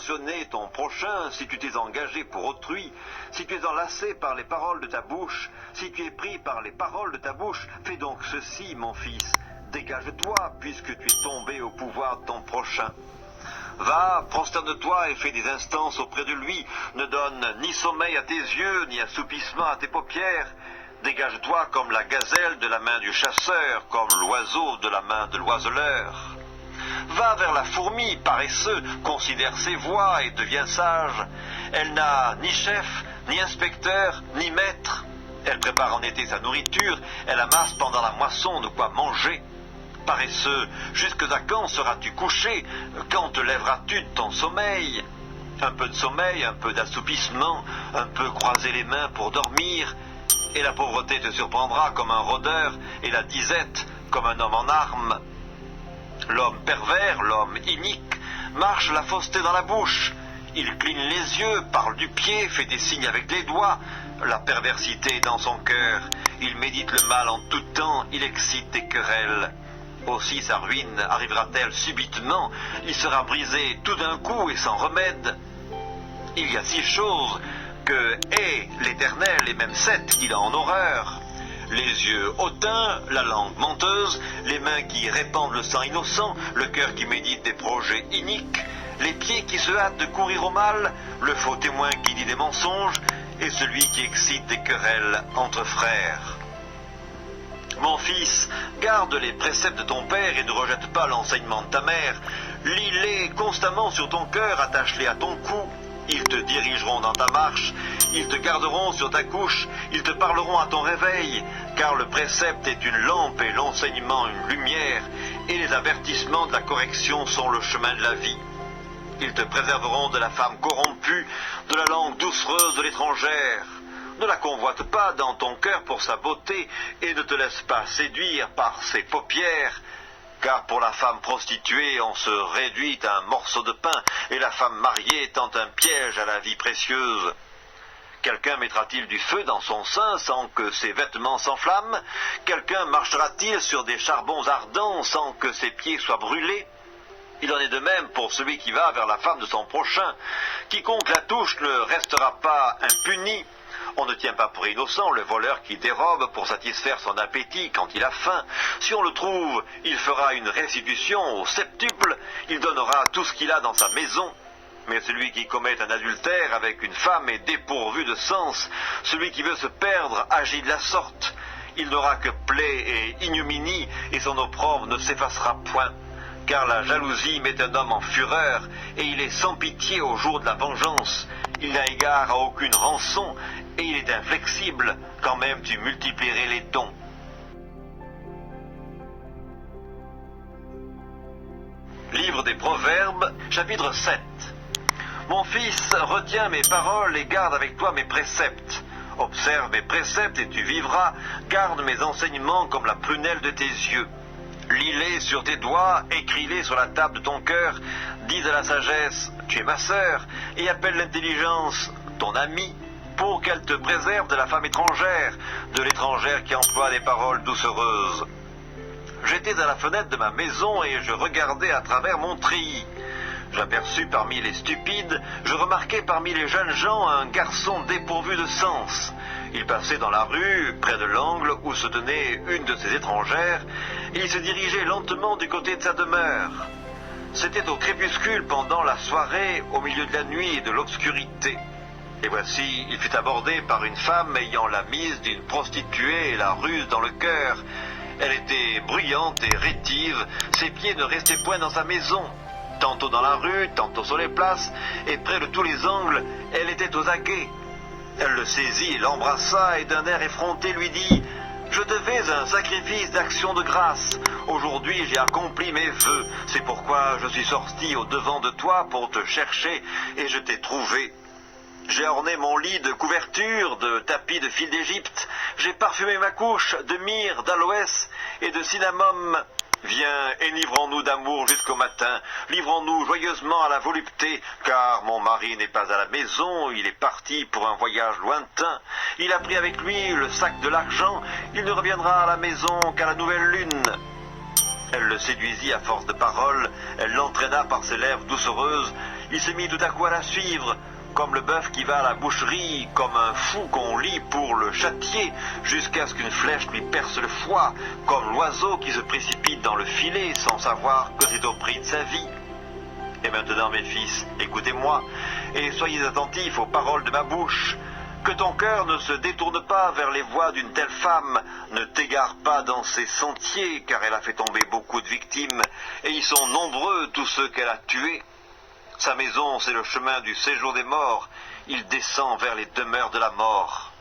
intentionné ton prochain, si tu t'es engagé pour autrui, si tu es enlacé par les paroles de ta bouche, si tu es pris par les paroles de ta bouche, fais donc ceci, mon fils, dégage-toi, puisque tu es tombé au pouvoir de ton prochain. Va, prosterne-toi et fais des instances auprès de lui, ne donne ni sommeil à tes yeux, ni assoupissement à tes paupières. Dégage-toi comme la gazelle de la main du chasseur, comme l'oiseau de la main de l'oiseleur. Va vers la fourmi, paresseux, considère ses voies et deviens sage. Elle n'a ni chef, ni inspecteur, ni maître. Elle prépare en été sa nourriture, elle amasse pendant la moisson de quoi manger. Paresseux, jusque à quand seras-tu couché? Quand te lèveras-tu de ton sommeil? Un peu de sommeil, un peu d'assoupissement, un peu croiser les mains pour dormir, et la pauvreté te surprendra comme un rôdeur, et la disette comme un homme en armes. L'homme pervers, l'homme inique, marche la fausseté dans la bouche. Il cligne les yeux, parle du pied, fait des signes avec les doigts. La perversité est dans son cœur. Il médite le mal en tout temps, il excite des querelles. Aussi sa ruine arrivera-t-elle subitement. Il sera brisé tout d'un coup et sans remède. Il y a 6 choses que hait l'Éternel, et même 7 qu'il a en horreur. Les yeux hautains, la langue menteuse, les mains qui répandent le sang innocent, le cœur qui médite des projets iniques, les pieds qui se hâtent de courir au mal, le faux témoin qui dit des mensonges, et celui qui excite des querelles entre frères. Mon fils, garde les préceptes de ton père et ne rejette pas l'enseignement de ta mère. Lis-les constamment sur ton cœur, attache-les à ton cou. Ils te dirigeront dans ta marche, ils te garderont sur ta couche, ils te parleront à ton réveil, car le précepte est une lampe et l'enseignement une lumière, et les avertissements de la correction sont le chemin de la vie. Ils te préserveront de la femme corrompue, de la langue doucereuse de l'étrangère. Ne la convoite pas dans ton cœur pour sa beauté, et ne te laisse pas séduire par ses paupières, car pour la femme prostituée, on se réduit à un morceau de pain, et la femme mariée tend un piège à la vie précieuse. Quelqu'un mettra-t-il du feu dans son sein sans que ses vêtements s'enflamment? Quelqu'un marchera-t-il sur des charbons ardents sans que ses pieds soient brûlés? Il en est de même pour celui qui va vers la femme de son prochain. Quiconque la touche ne restera pas impuni. On ne tient pas pour innocent le voleur qui dérobe pour satisfaire son appétit quand il a faim. Si on le trouve, il fera une restitution au septuple, il donnera tout ce qu'il a dans sa maison. Mais celui qui commet un adultère avec une femme est dépourvu de sens. Celui qui veut se perdre agit de la sorte. Il n'aura que plaie et ignominie, et son opprobre ne s'effacera point. Car la jalousie met un homme en fureur, et il est sans pitié au jour de la vengeance. Il n'a égard à aucune rançon, et il est inflexible, quand même tu multiplierais les dons. Livre des Proverbes, chapitre 7. Mon fils, retiens mes paroles et garde avec toi mes préceptes. Observe mes préceptes et tu vivras, garde mes enseignements comme la prunelle de tes yeux. Lis-les sur tes doigts, écris-les sur la table de ton cœur, dis à la sagesse, tu es ma sœur, et appelle l'intelligence, ton amie, pour qu'elle te préserve de la femme étrangère, de l'étrangère qui emploie des paroles doucereuses. J'étais à la fenêtre de ma maison et je regardais à travers mon treillis. J'aperçus parmi les stupides, je remarquai parmi les jeunes gens un garçon dépourvu de sens. Il passait dans la rue, près de l'angle où se tenait une de ces étrangères, et il se dirigeait lentement du côté de sa demeure. C'était au crépuscule pendant la soirée, au milieu de la nuit et de l'obscurité. Et voici, il fut abordé par une femme ayant la mise d'une prostituée et la ruse dans le cœur. Elle était bruyante et rétive, ses pieds ne restaient point dans sa maison. Tantôt dans la rue, tantôt sur les places, et près de tous les angles, elle était aux aguets. Elle le saisit et l'embrassa, et d'un air effronté lui dit « Je devais un sacrifice d'action de grâce. Aujourd'hui j'ai accompli mes vœux, c'est pourquoi je suis sorti au-devant de toi pour te chercher, et je t'ai trouvé. J'ai orné mon lit de couvertures, de tapis de fil d'Égypte, j'ai parfumé ma couche de myrrhe, d'aloès et de cinnamome. Viens, enivrons-nous d'amour jusqu'au matin, livrons-nous joyeusement à la volupté, car mon mari n'est pas à la maison, il est parti pour un voyage lointain. Il a pris avec lui le sac de l'argent, il ne reviendra à la maison qu'à la nouvelle lune. » Elle le séduisit à force de paroles, elle l'entraîna par ses lèvres doucereuses, Il se mit tout à coup à la suivre, comme le bœuf qui va à la boucherie, comme un fou qu'on lie pour le châtier, jusqu'à ce qu'une flèche lui perce le foie, comme l'oiseau qui se précipite dans le filet sans savoir que c'est au prix de sa vie. Et maintenant, mes fils, écoutez-moi, et soyez attentifs aux paroles de ma bouche. Que ton cœur ne se détourne pas vers les voies d'une telle femme, ne t'égare pas dans ses sentiers, car elle a fait tomber beaucoup de victimes, et ils sont nombreux tous ceux qu'elle a tués. Sa maison, c'est le chemin du séjour des morts, il descend vers les demeures de la mort.